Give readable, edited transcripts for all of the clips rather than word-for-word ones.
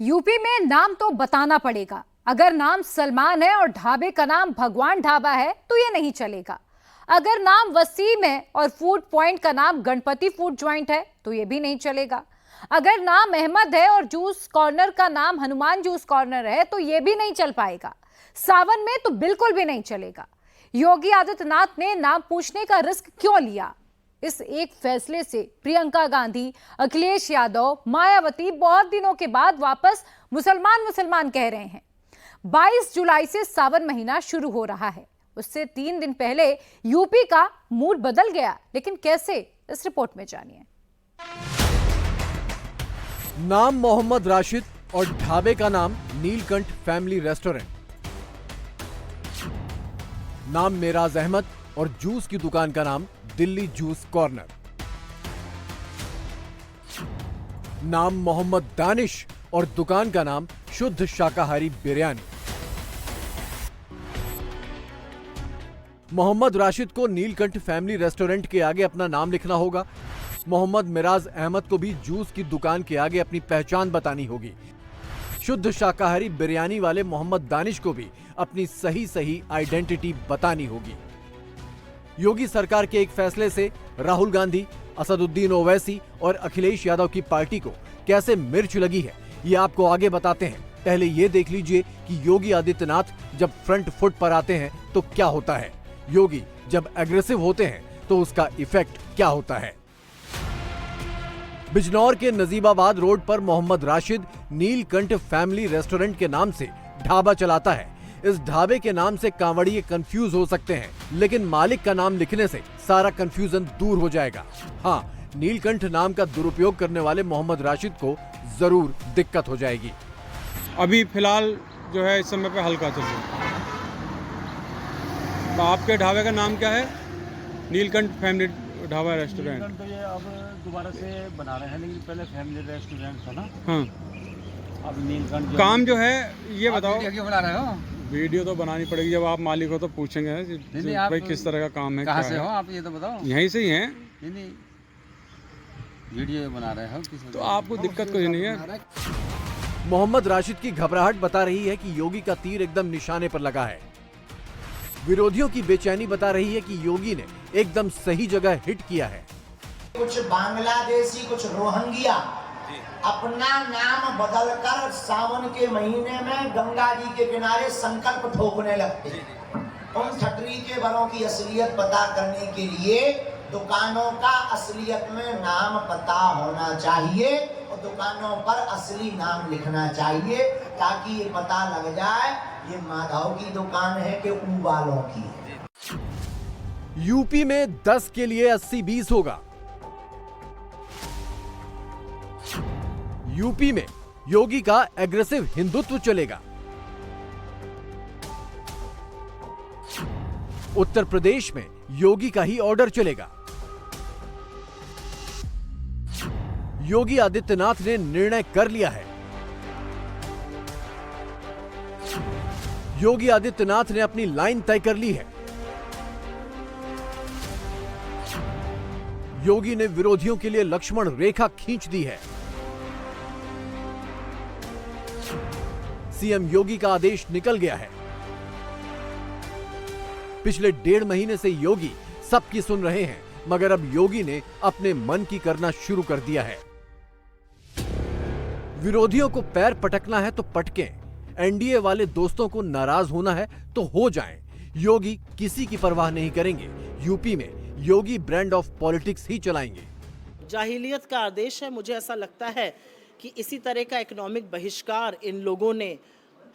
UP में नाम तो बताना पड़ेगा। अगर नाम सलमान है और ढाबे का नाम भगवान ढाबा है तो ये नहीं चलेगा। अगर नाम वसीम है और फूड पॉइंट का नाम गणपति फूड जॉइंट है तो ये भी नहीं चलेगा। अगर नाम अहमद है और जूस कॉर्नर का नाम हनुमान जूस कॉर्नर है तो ये भी नहीं चल पाएगा। सावन में तो बिल्कुल भी नहीं चलेगा। योगी आदित्यनाथ ने नाम पूछने का रिस्क क्यों लिया? इस एक फैसले से प्रियंका गांधी, अखिलेश यादव, मायावती बहुत दिनों के बाद वापस मुसलमान मुसलमान कह रहे हैं। 22 जुलाई से सावन महीना शुरू हो रहा है। उससे 3 दिन पहले यूपी का मूड बदल गया, लेकिन कैसे, इस रिपोर्ट में जानिए। नाम मोहम्मद राशिद और ढाबे का नाम नीलकंठ फैमिली रेस्टोरेंट। नाम मेराज अहमद और जूस की दुकान का नाम दिल्ली जूस कॉर्नर। नाम मोहम्मद दानिश और दुकान का नाम शुद्ध शाकाहारी बिरयानी। मोहम्मद राशिद को नीलकंठ फैमिली रेस्टोरेंट के आगे अपना नाम लिखना होगा। मोहम्मद मिराज अहमद को भी जूस की दुकान के आगे अपनी पहचान बतानी होगी। शुद्ध शाकाहारी बिरयानी वाले मोहम्मद दानिश को भी अपनी सही आइडेंटिटी बतानी होगी। योगी सरकार के एक फैसले से राहुल गांधी, असदुद्दीन ओवैसी और अखिलेश यादव की पार्टी को कैसे मिर्च लगी है, ये आपको आगे बताते हैं। पहले ये देख लीजिए कि योगी आदित्यनाथ जब फ्रंट फुट पर आते हैं तो क्या होता है। योगी जब एग्रेसिव होते हैं तो उसका इफेक्ट क्या होता है। बिजनौर के नजीबाबाद रोड पर मोहम्मद राशिद नीलकंठ फैमिली रेस्टोरेंट के नाम से ढाबा चलाता है। इस ढाबे के नाम से कांवड़िये कंफ्यूज हो सकते हैं, लेकिन मालिक का नाम लिखने से सारा कंफ्यूजन दूर हो जाएगा। हाँ, नीलकंठ नाम का दुरुपयोग करने वाले मोहम्मद राशिद को जरूर दिक्कत हो जाएगी। अभी फिलहाल जो है इस समय पे हल्का चल रहा है। तो आपके ढाबे का नाम क्या है? Neelkanth family dhaba restaurant. तो ये अब दोबारा से बना रहे हैं, लेकिन पहले फैमिली रेस्टोरेंट था ना। हाँ, अब नीलकंठ काम जो है ये बताओ। वीडियो क्यों बना रहे हो? वीडियो तो बनानी पड़ेगी, जब आप मालिक हो तो पूछेंगे भाई किस तरह का काम है। कहाँ क्या से है? हो आप, ये तो बताओ। यहीं से ही हैं। नहीं, वीडियो बना रहे हो किस तो आपको दिक्कत कुछ नहीं है। मोहम्मद राशिद की घबराहट बता रही है कि योगी का तीर एकदम निशाने पर लगा है। विरोधियों की बेचैनी बता रही है कि योगी ने एकदम सही जगह हिट किया है। कुछ बांग्लादेशी, कुछ रोहिंग्या अपना नाम बदलकर सावन के महीने में गंगा जी के किनारे संकल्प ठोकने लगते हैं। उन ठटरी के बलों की असलियत पता करने के लिए दुकानों का असलियत में नाम पता होना चाहिए और दुकानों पर असली नाम लिखना चाहिए, ताकि ये पता लग जाए ये माधव की दुकान है कि ऊ वालों की है। यूपी में 10 के लिए 80-20 होगा। यूपी में योगी का एग्रेसिव हिंदुत्व चलेगा। उत्तर प्रदेश में योगी का ही ऑर्डर चलेगा। योगी आदित्यनाथ ने निर्णय कर लिया है। योगी आदित्यनाथ ने अपनी लाइन तय कर ली है। योगी ने विरोधियों के लिए लक्ष्मण रेखा खींच दी है। सीएम योगी का आदेश निकल गया है। पिछले 1.5 महीने से योगी सबकी सुन रहे हैं, मगर अब योगी ने अपने मन की करना शुरू कर दिया है। विरोधियों को पैर पटकना है तो पटकें, एनडीए वाले दोस्तों को नाराज होना है तो हो जाएं। योगी किसी की परवाह नहीं करेंगे। यूपी में योगी ब्रांड ऑफ पॉलिटिक्स ही चलाएंगे। जाहिलियत का आदेश है। मुझे ऐसा लगता है कि इसी तरह का इकोनॉमिक बहिष्कार इन लोगों ने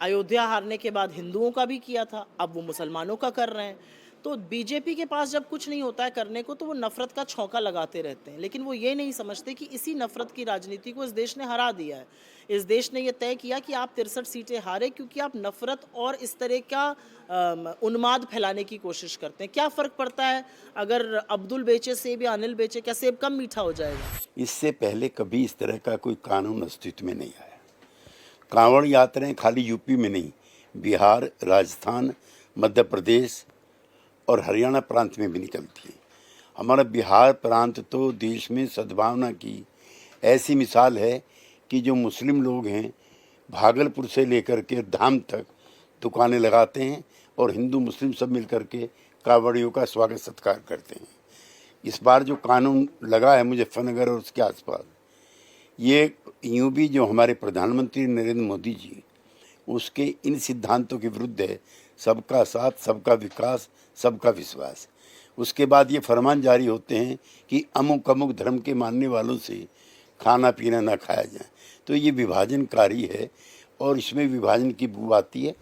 अयोध्या हारने के बाद हिंदुओं का भी किया था, अब वो मुसलमानों का कर रहे हैं। तो बीजेपी के पास जब कुछ नहीं होता है करने को तो वो नफरत का छौंका लगाते रहते हैं, लेकिन वो ये नहीं समझते कि इसी नफरत की राजनीति को इस देश ने हरा दिया है। इस देश ने ये तय किया कि आप 63 सीटें हारे क्योंकि आप नफरत और इस तरह का उन्माद फैलाने की कोशिश करते हैं। क्या फ़र्क पड़ता है अगर अब्दुल बेचे सेब या अनिल बेचे, क्या सेब कम मीठा हो जाएगा? इससे पहले कभी इस तरह का कोई कानून अस्तित्व में नहीं आया। कांवड़ यात्राएं खाली यूपी में नहीं, बिहार, राजस्थान, मध्य प्रदेश और हरियाणा प्रांत में भी निकलती है। हमारा बिहार प्रांत तो देश में सद्भावना की ऐसी मिसाल है कि जो मुस्लिम लोग हैं भागलपुर से लेकर के धाम तक दुकानें लगाते हैं और हिंदू मुस्लिम सब मिलकर के कांवड़ियों का स्वागत सत्कार करते हैं। इस बार जो कानून लगा है मुजफ्फरनगर और उसके आसपास, ये यूं भी जो हमारे प्रधानमंत्री नरेंद्र मोदी जी उसके इन सिद्धांतों के विरुद्ध है, सबका साथ, सबका विकास, सबका विश्वास। उसके बाद ये फरमान जारी होते हैं कि अमुक अमुक धर्म के मानने वालों से खाना पीना ना खाया जाए। तो ये विभाजनकारी है और इसमें विभाजन की बू आती है।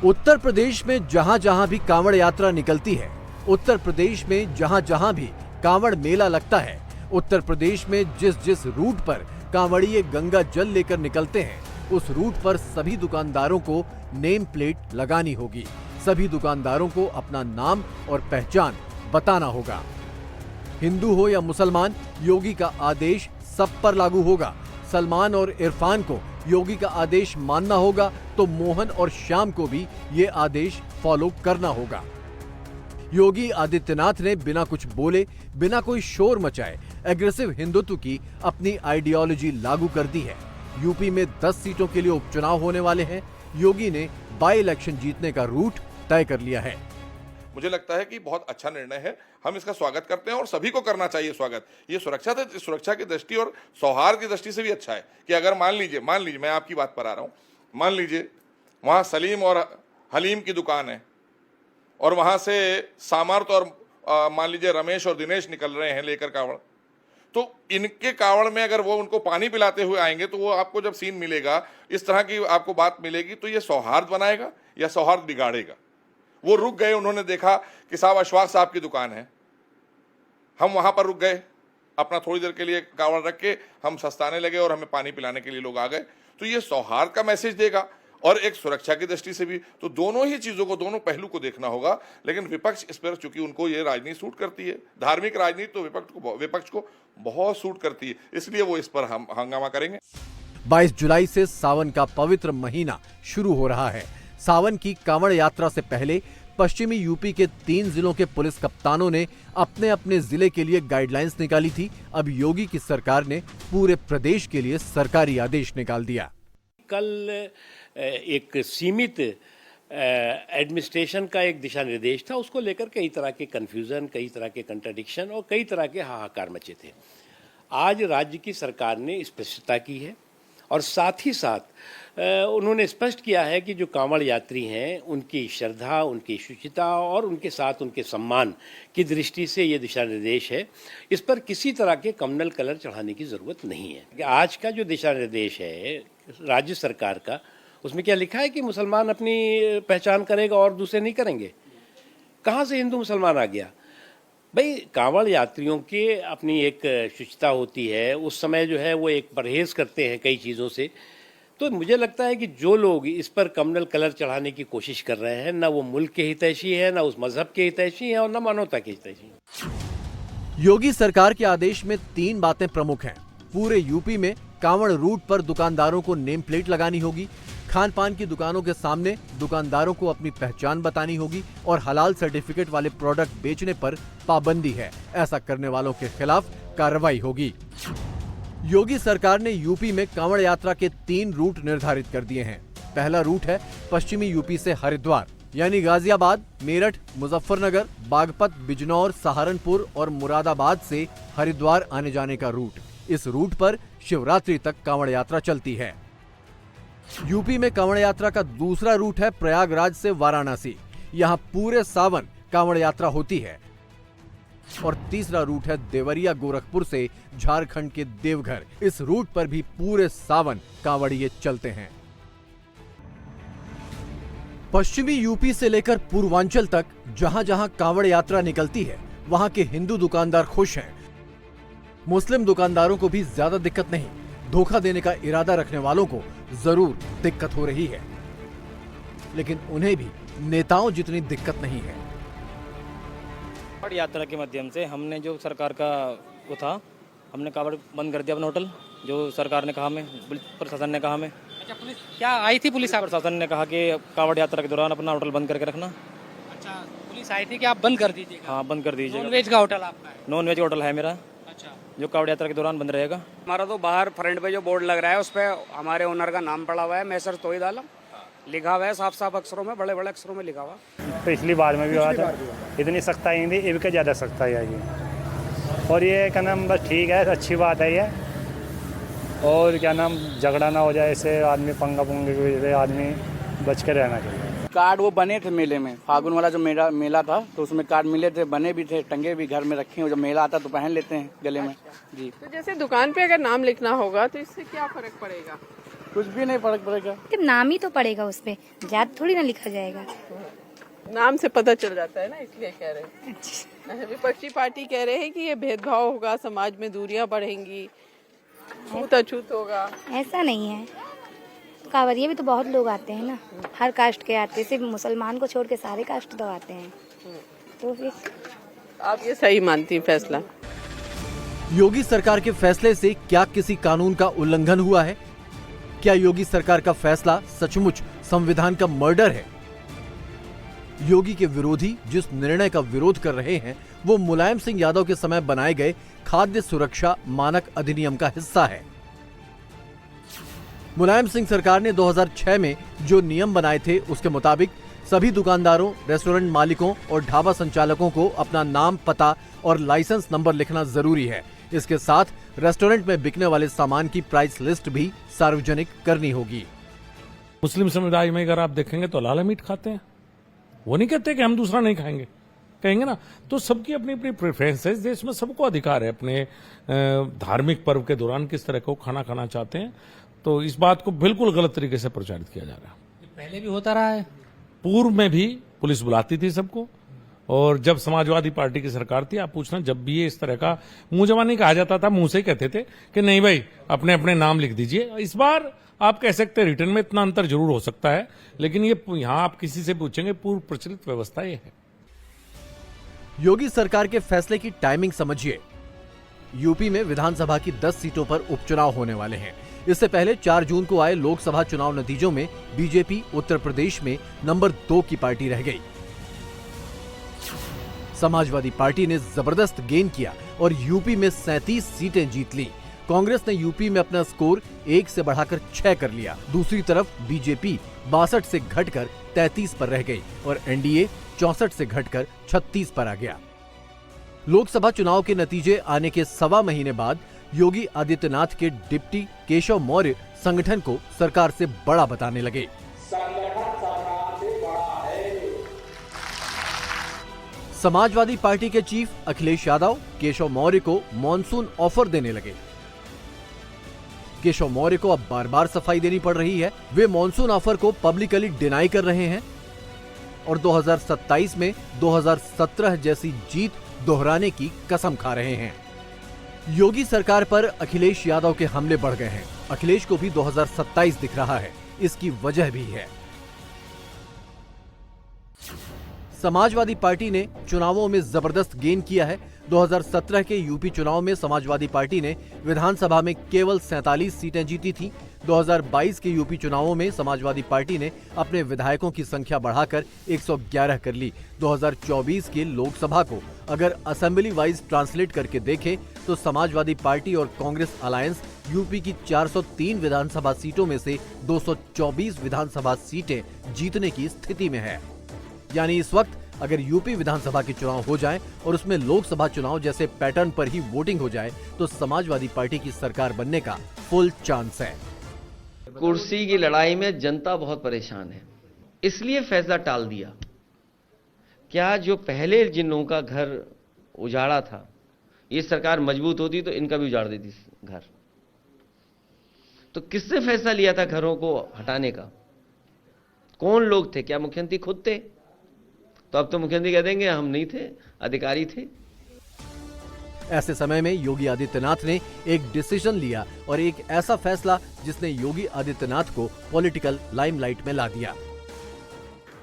उत्तर प्रदेश में जहां जहां भी कांवड़ यात्रा निकलती है, उत्तर प्रदेश में जहां जहां भी कांवड़ मेला लगता है, उत्तर प्रदेश में जिस जिस रूट पर कांवड़िये गंगा जल लेकर निकलते हैं, उस रूट पर सभी दुकानदारों को नेम प्लेट लगानी होगी। सभी दुकानदारों को अपना नाम और पहचान बताना होगा। हिंदू हो या मुसलमान, योगी का आदेश सब पर लागू होगा। सलमान और इरफान को योगी का आदेश मानना होगा तो मोहन और श्याम को भी ये आदेश फॉलो करना होगा। योगी आदित्यनाथ ने बिना कुछ बोले, बिना कोई शोर मचाए एग्रेसिव हिंदुत्व की अपनी आइडियोलॉजी लागू कर दी है। यूपी में 10 सीटों के लिए उपचुनाव होने वाले हैं। योगी ने बाई इलेक्शन जीतने का रूट तय कर लिया है। मुझे लगता है कि बहुत अच्छा निर्णय है, हम इसका स्वागत करते हैं और सभी को करना चाहिए स्वागत। ये सुरक्षा की दृष्टि और सौहार्द की दृष्टि से भी अच्छा है कि अगर मान लीजिए मैं आपकी बात पर आ रहा हूँ, मान लीजिए वहाँ सलीम और हलीम की दुकान है और वहाँ से सामर्थ और मान लीजिए रमेश और दिनेश निकल रहे हैं लेकर कावड़, तो इनके कावड़ में अगर वो उनको पानी पिलाते हुए आएंगे तो वो आपको जब सीन मिलेगा, इस तरह की आपको बात मिलेगी, तो ये सौहार्द बनाएगा या सौहार्द बिगाड़ेगा? वो रुक गए, उन्होंने देखा कि साहब अशफाक साहब की दुकान है, हम वहां पर रुक गए, अपना थोड़ी देर के लिए कावड़ रख के हम सस्ताने लगे और हमें पानी पिलाने के लिए लोग आ गए, तो ये सौहार्द का मैसेज देगा और एक सुरक्षा की दृष्टि से भी। तो दोनों ही चीजों को, दोनों पहलू को देखना होगा। लेकिन विपक्ष इस पर, चूंकि उनको ये राजनीति सूट करती है, धार्मिक राजनीति तो विपक्ष को बहुत सूट करती है, इसलिए वो इस पर हम हंगामा करेंगे। 22 जुलाई से सावन का पवित्र महीना शुरू हो रहा है। सावन की कांवड़ यात्रा से पहले पश्चिमी यूपी के 3 जिलों के पुलिस कप्तानों ने अपने अपने जिले के लिए गाइडलाइंस निकाली थी। अब योगी की सरकार ने पूरे प्रदेश के लिए सरकारी आदेश निकाल दिया। कल एक सीमित एडमिनिस्ट्रेशन का एक दिशा निर्देश था, उसको लेकर कई तरह के कन्फ्यूजन, कई तरह के कंट्राडिक्शन और कई तरह के हाहाकार मचे थे। आज राज्य की सरकार ने स्पष्टता की है और साथ ही साथ उन्होंने स्पष्ट किया है कि जो कांवड़ यात्री हैं उनकी श्रद्धा, उनकी शुचिता और उनके साथ उनके सम्मान की दृष्टि से ये दिशा निर्देश है। इस पर किसी तरह के कम्युनल कलर चढ़ाने की ज़रूरत नहीं है। आज का जो दिशा निर्देश है राज्य सरकार का, उसमें क्या लिखा है कि मुसलमान अपनी पहचान करेगा और दूसरे नहीं करेंगे? कहाँ से हिंदू मुसलमान आ गया? भाई, कांवड़ यात्रियों की अपनी एक शुचिता होती है, उस समय जो है वो एक परहेज करते हैं कई चीज़ों से। तो मुझे लगता है कि जो लोग इस पर कम्युनल कलर चढ़ाने की कोशिश कर रहे हैं, ना वो मुल्क के हितैषी है, ना उस मजहब के हितैषी है और ना मानवता के हितैषी है। योगी सरकार के आदेश में 3 बातें प्रमुख हैं। पूरे यूपी में कांवड़ रूट पर दुकानदारों को नेम प्लेट लगानी होगी, खान पान की दुकानों के सामने दुकानदारों को अपनी पहचान बतानी होगी और हलाल सर्टिफिकेट वाले प्रोडक्ट बेचने पर पाबंदी है। ऐसा करने वालों के खिलाफ कार्रवाई होगी। योगी सरकार ने यूपी में कांवड़ यात्रा के 3 रूट निर्धारित कर दिए हैं। पहला रूट है पश्चिमी यूपी से हरिद्वार, यानी गाजियाबाद, मेरठ, मुजफ्फरनगर, बागपत, बिजनौर, सहारनपुर और मुरादाबाद से हरिद्वार आने जाने का रूट। इस रूट पर शिवरात्रि तक कांवड़ यात्रा चलती है। यूपी में कांवड़ यात्रा का दूसरा रूट है प्रयागराज से वाराणसी। यहाँ पूरे सावन कांवड़ यात्रा होती है। और तीसरा रूट है देवरिया गोरखपुर से झारखंड के देवघर। इस रूट पर भी पूरे सावन कांवड़िये चलते हैं। पश्चिमी यूपी से लेकर पूर्वांचल तक जहां जहां कांवड़ यात्रा निकलती है, वहां के हिंदू दुकानदार खुश हैं। मुस्लिम दुकानदारों को भी ज्यादा दिक्कत नहीं। धोखा देने का इरादा रखने वालों को जरूर दिक्कत हो रही है, लेकिन उन्हें भी नेताओं जितनी दिक्कत नहीं है। कांवड़ यात्रा के माध्यम से हमने जो सरकार का वो था, हमने कांवड़ बंद कर दिया अपना होटल। जो सरकार ने कहा, हमें प्रशासन ने कहा, हमें अच्छा पुलिस क्या आई थी? पुलिस प्रशासन ने कहा कि कांवड़ यात्रा के दौरान अपना होटल बंद करके रखना। अच्छा, पुलिस आई थी कि आप बंद कर दीजिएगा? हाँ, बंद कर दीजिएगा। नॉन वेज का होटल आपका है? नॉन वेज होटल है मेरा। अच्छा, जो कावड़ यात्रा के दौरान बंद रहेगा। हमारा तो बाहर फ्रंट पे जो बोर्ड लग रहा है उस पर हमारे ओनर का नाम पड़ा हुआ है, मैसर तोहिद आलम, लिखा हुआ है साफ साफ अक्षरों में, बड़े बड़े अक्षरों में लिखा हुआ। पिछली बार में भी हुआ था, इतनी सख्ताई नहीं थी, इनके ज़्यादा सख्ताई आई है। और ये क्या नाम बस ठीक है, अच्छी बात है ये। और क्या नाम झगड़ा ना हो जाए, इससे आदमी पंगा पुंगे की वजह से आदमी बच के रहना चाहिए। कार्ड वो बने थे मेले में, फागुन वाला जो मेला था तो उसमें कार्ड मिले थे, बने भी थे, टंगे भी घर में रखे हैं। जब मेला आता तो पहन लेते हैं गले में जी। तो जैसे दुकान पे अगर नाम लिखना होगा तो इससे क्या फर्क पड़ेगा? कुछ भी नहीं फर्क पड़ेगा, नाम ही तो पड़ेगा उस पे, ज्यादा थोड़ी ना लिखा जाएगा। नाम से पता चल जाता है ना, इसलिए कह रहे हैं। विपक्षी पार्टी कह रहे हैं कि ये भेदभाव होगा, समाज में दूरियां बढ़ेंगी, छूत अछूत होगा। ऐसा नहीं है, कांवरिया भी तो बहुत लोग आते हैं ना, हर कास्ट के आते हैं, सिर्फ मुसलमान को छोड़ के सारे कास्ट तो आते हैं। तो फिर आप ये सही मानती हैं फैसला? योगी सरकार के फैसले से क्या किसी कानून का उल्लंघन हुआ है? क्या योगी सरकार का फैसला सचमुच संविधान का मर्डर है? योगी के विरोधी जिस निर्णय का विरोध कर रहे हैं वो मुलायम सिंह यादव के समय बनाए गए खाद्य सुरक्षा मानक अधिनियम का हिस्सा है। मुलायम सिंह सरकार ने 2006 में जो नियम बनाए थे उसके मुताबिक सभी दुकानदारों, रेस्टोरेंट मालिकों और ढाबा संचालकों को अपना नाम, पता और लाइसेंस नंबर लिखना जरूरी है। इसके साथ रेस्टोरेंट में बिकने वाले सामान की प्राइस लिस्ट भी सार्वजनिक करनी होगी। मुस्लिम समुदाय में अगर आप देखेंगे तो लाला मीट खाते हैं, वो नहीं कहते कि हम दूसरा नहीं खाएंगे, कहेंगे ना। तो सबकी अपनी अपनी प्रेफरेंस है, देश में सबको अधिकार है अपने धार्मिक पर्व के दौरान किस तरह को खाना खाना चाहते हैं। तो इस बात को बिल्कुल गलत तरीके से प्रचारित किया जा रहा है। पहले भी होता रहा है, पूर्व में भी पुलिस बुलाती थी सबको, और जब समाजवादी पार्टी की सरकार थी, आप पूछना, जब भी ये इस तरह का मुंह जबानी कहा जाता था, मुंह से ही कहते थे कि नहीं भाई अपने अपने नाम लिख दीजिए। इस बार आप कह सकते हैं रिटर्न में इतना अंतर जरूर हो सकता है, लेकिन ये यहां आप किसी से पूछेंगे, पूर्व प्रचलित व्यवस्था ये है। योगी सरकार के फैसले की टाइमिंग समझिए। यूपी में विधानसभा की 10 सीटों पर उपचुनाव होने वाले हैं। इससे पहले 4 जून को आए लोकसभा चुनाव नतीजों में बीजेपी उत्तर प्रदेश में नंबर 2 की पार्टी रह गई। समाजवादी पार्टी ने जबरदस्त गेन किया और यूपी में 37 सीटें जीत ली। कांग्रेस ने यूपी में अपना स्कोर 1 से बढ़ाकर 6 कर लिया। दूसरी तरफ बीजेपी 62 से घटकर 33 पर रह गई और एनडीए 64 से घटकर 36 पर आ गया। लोकसभा चुनाव के नतीजे आने के 1.25 महीने बाद योगी आदित्यनाथ के डिप्टी केशव मौर्य संगठन को सरकार से बड़ा बताने लगे। समाजवादी पार्टी के चीफ अखिलेश यादव केशव मौर्य को मॉनसून ऑफर देने लगे। केशव मौर्य को अब बार बार सफाई देनी पड़ रही है। वे मॉनसून ऑफर को पब्लिकली डिनाई कर रहे हैं और 2027 में 2017 जैसी जीत दोहराने की कसम खा रहे हैं। योगी सरकार पर अखिलेश यादव के हमले बढ़ गए हैं। अखिलेश को भी 2027 दिख रहा है। इसकी वजह भी है। समाजवादी पार्टी ने चुनावों में जबरदस्त गेन किया है। 2017 के यूपी चुनाव में समाजवादी पार्टी ने विधानसभा में केवल 47 सीटें जीती थीं। 2022 के यूपी चुनावों में समाजवादी पार्टी ने अपने विधायकों की संख्या बढ़ाकर 111 कर ली। 2024 के लोकसभा को अगर असेंबली वाइज ट्रांसलेट करके देखें तो समाजवादी पार्टी और कांग्रेस अलायंस यूपी की 403 विधानसभा सीटों में से 224 विधानसभा सीटें जीतने की स्थिति में है। यानी इस वक्त अगर यूपी विधानसभा के चुनाव हो जाएं और उसमें लोकसभा चुनाव जैसे पैटर्न पर ही वोटिंग हो जाए तो समाजवादी पार्टी की सरकार बनने का फुल चांस है। कुर्सी की लड़ाई में जनता बहुत परेशान है, इसलिए फैसला टाल दिया। क्या जो पहले जिन लोगों का घर उजाड़ा था, ये सरकार मजबूत होती तो इनका भी उजाड़ देती घर। तो किसने फैसला लिया था घरों को हटाने का? कौन लोग थे? क्या मुख्यमंत्री खुद थे? तो अब तो मुख्यमंत्री कह देंगे हम नहीं थे, अधिकारी थे। ऐसे समय में योगी आदित्यनाथ ने एक डिसीजन लिया और एक ऐसा फैसला जिसने योगी आदित्यनाथ को पॉलिटिकल लाइमलाइट में ला दिया।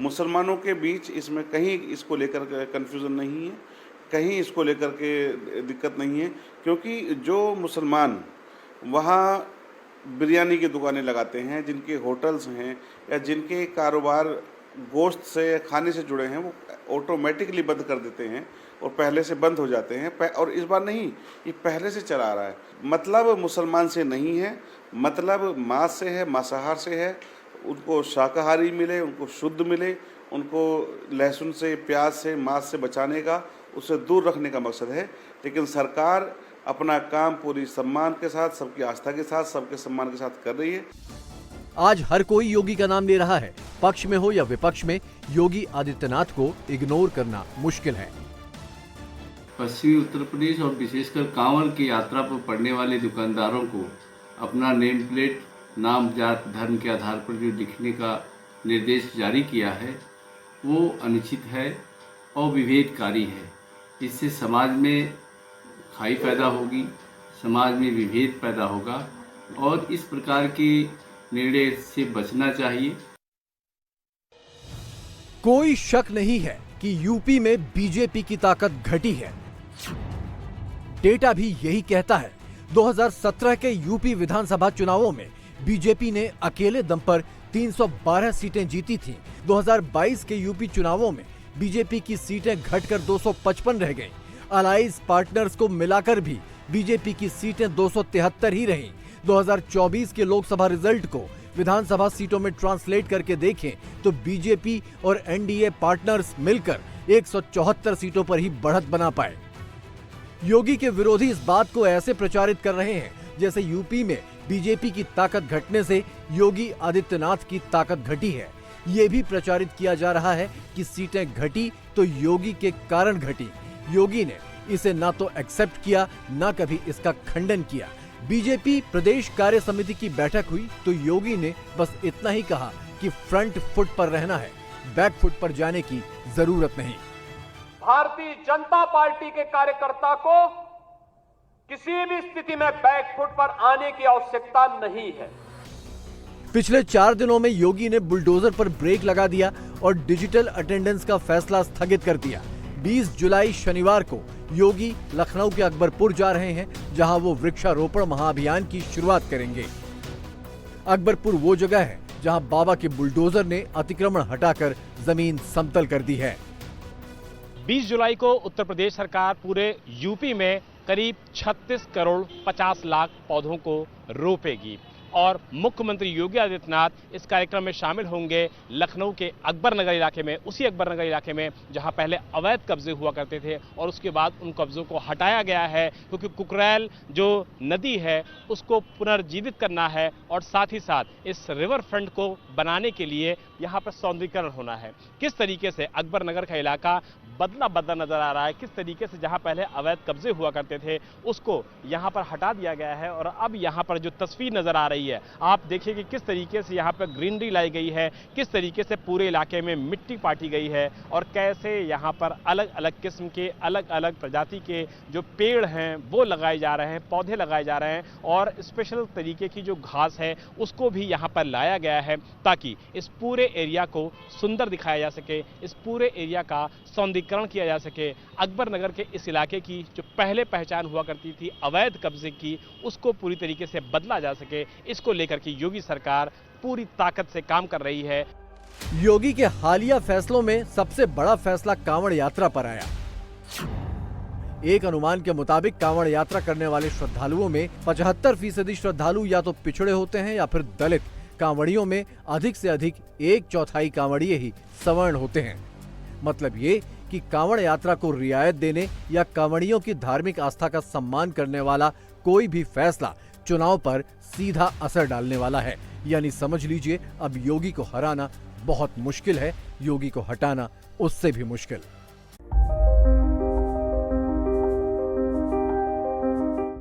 मुसलमानों के बीच इसमें कहीं इसको लेकर कंफ्यूजन नहीं है, कहीं इसको लेकर के दिक्कत नहीं है, क्योंकि जो मुसलमान वहाँ बिरयानी की दुकानें लगाते हैं, जिनके होटल्स हैं या जिनके कारोबार गोश्त से खाने से जुड़े हैं, वो ऑटोमेटिकली बंद कर देते हैं और पहले से बंद हो जाते हैं। और इस बार नहीं, ये पहले से चला आ रहा है। मतलब मुसलमान से नहीं है, मतलब मांस से है, मांसाहार से है। उनको शाकाहारी मिले, उनको शुद्ध मिले, उनको लहसुन से, प्याज से, मांस से बचाने का, उससे दूर रखने का मकसद है। लेकिन सरकार अपना काम पूरी सम्मान के साथ, सबकी आस्था के साथ, सबके सम्मान के साथ कर रही है। आज हर कोई योगी का नाम ले रहा है। पक्ष में हो या विपक्ष में, योगी आदित्यनाथ को इग्नोर करना मुश्किल है। पश्चिमी उत्तर प्रदेश और विशेषकर कांवड़ की यात्रा पर पड़ने वाले दुकानदारों को अपना नेम प्लेट, नाम, जात, धर्म के आधार पर जो लिखने का निर्देश जारी किया है वो अनुचित है और विभेदकारी है। इससे समाज में खाई पैदा होगी, समाज में विभेद पैदा होगा और इस प्रकार के निर्णय से बचना चाहिए। कोई शक नहीं है कि यूपी में बीजेपी की ताकत घटी है। डेटा भी यही कहता है। 2017 के यूपी विधानसभा चुनावों में बीजेपी ने अकेले दम पर 312 सीटें जीती थीं। 2022 के यूपी चुनावों में बीजेपी की सीटें घटकर 255 रह गईं। अलाइज पार्टनर्स को मिलाकर भी बीजेपी की सीटें 273 ही रहीं। 2024 के लोकसभा रिजल्ट को विधानसभा सीटों में ट्रांसलेट करके देखें तो बीजेपी और एनडीए पार्टनर्स मिलकर 174 सीटों पर ही बढ़त बना पाए। योगी के विरोधी इस बात को ऐसे प्रचारित कर रहे हैं जैसे यूपी में बीजेपी की ताकत घटने से योगी आदित्यनाथ की ताकत घटी है। ये भी प्रचारित किया जा रहा है कि सीटें घटी तो योगी के कारण घटी। योगी ने इसे ना तो एक्सेप्ट किया, ना कभी इसका खंडन किया। बीजेपी प्रदेश कार्य समिति की बैठक हुई तो योगी ने बस इतना ही कहा कि फ्रंट फुट पर रहना है, बैक फुट पर जाने की जरूरत नहीं। भारतीय जनता पार्टी के कार्यकर्ता को किसी भी स्थिति में बैक फुट पर आने की आवश्यकता नहीं है। पिछले 4 दिनों में योगी ने बुलडोजर पर ब्रेक लगा दिया और डिजिटल अटेंडेंस का फैसला स्थगित कर दिया। 20 जुलाई शनिवार को योगी लखनऊ के अकबरपुर जा रहे हैं, जहां वो वृक्षारोपण महाअभियान की शुरुआत करेंगे। अकबरपुर वो जगह है जहां बाबा के बुलडोजर ने अतिक्रमण हटाकर जमीन समतल कर दी है। 20 जुलाई को उत्तर प्रदेश सरकार पूरे यूपी में करीब 36 करोड़ 50 लाख पौधों को रोपेगी और मुख्यमंत्री योगी आदित्यनाथ इस कार्यक्रम में शामिल होंगे लखनऊ के अकबर नगर इलाके में, उसी अकबर नगर इलाके में जहां पहले अवैध कब्जे हुआ करते थे और उसके बाद उन कब्जों को हटाया गया है, क्योंकि कुकरेल जो नदी है उसको पुनर्जीवित करना है और साथ ही साथ इस रिवर फ्रंट को बनाने के लिए यहाँ पर सौंदर्यीकरण होना है। किस तरीके से अकबर नगर का इलाका बदला नजर आ रहा है, किस तरीके से जहां पहले अवैध कब्जे हुआ करते थे उसको यहां पर हटा दिया गया है और अब यहां पर जो तस्वीर नजर आ रही है, आप देखिए कि किस तरीके से यहां पर ग्रीनरी लाई गई है, किस तरीके से पूरे इलाके में मिट्टी पाटी गई है और कैसे यहां पर अलग अलग किस्म के, अलग अलग प्रजाति के जो पेड़ हैं वो लगाए जा रहे हैं, पौधे लगाए जा रहे हैं और स्पेशल तरीके की जो घास है उसको भी यहां पर लाया गया है ताकि इस पूरे एरिया को सुंदर दिखाया जा सके, इस पूरे एरिया का सौंदर्यीकरण किया जा सके। अकबर नगर के इस इलाके की जो पहले पहचान हुआ करती थी अवैध कब्जे की, उसको पूरी तरीके से बदला जा सके, इसको लेकर के योगी सरकार पूरी ताकत से काम कर रही है। योगी के हालिया फैसलों में सबसे बड़ा फैसला कांवड़ यात्रा पर आया। एक अनुमान के मुताबिक कांवड़ यात्रा करने वाले श्रद्धालुओं में 75% श्रद्धालु या तो पिछड़े होते हैं या फिर दलित। कांवड़ियों में अधिक से अधिक 1/4 कांवड़िए ही सवर्ण होते हैं। मतलब ये कि कांवड़ यात्रा को रियायत देने या कांवड़ियों की धार्मिक आस्था का सम्मान करने वाला कोई भी फैसला चुनाव पर सीधा असर डालने वाला है। यानी समझ लीजिए अब योगी को हराना बहुत मुश्किल है, योगी को हटाना उससे भी मुश्किल।